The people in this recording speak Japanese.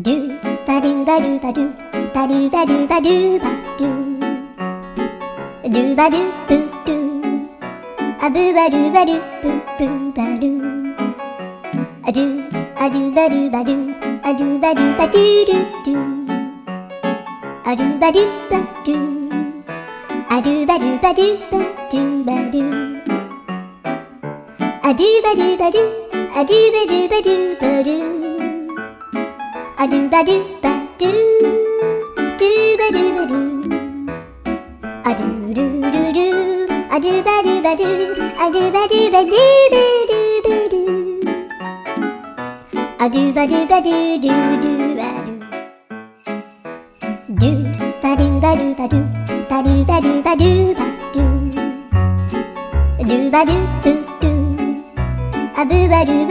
ドゥバドゥバドゥバドゥバドゥバドゥバドゥバドゥドゥバドゥブドゥアブバドゥバドゥブブバドゥアドゥアドゥバドゥバドゥアドゥバドゥバドゥドゥドゥアドゥバドゥバドゥアドゥバドゥバドゥバドゥバドゥアドゥバドゥバドゥアドゥバドゥバドゥバドゥアドゥバドゥバドゥドゥバドゥバドゥアドゥルルルアドゥバドゥバドゥアドゥバドゥバドゥバドゥバドゥアドゥバドゥバドゥドゥドゥバドゥドゥバドゥバドゥバドゥバドゥバドゥバドゥバドゥドゥバドゥブドゥアブバドゥバ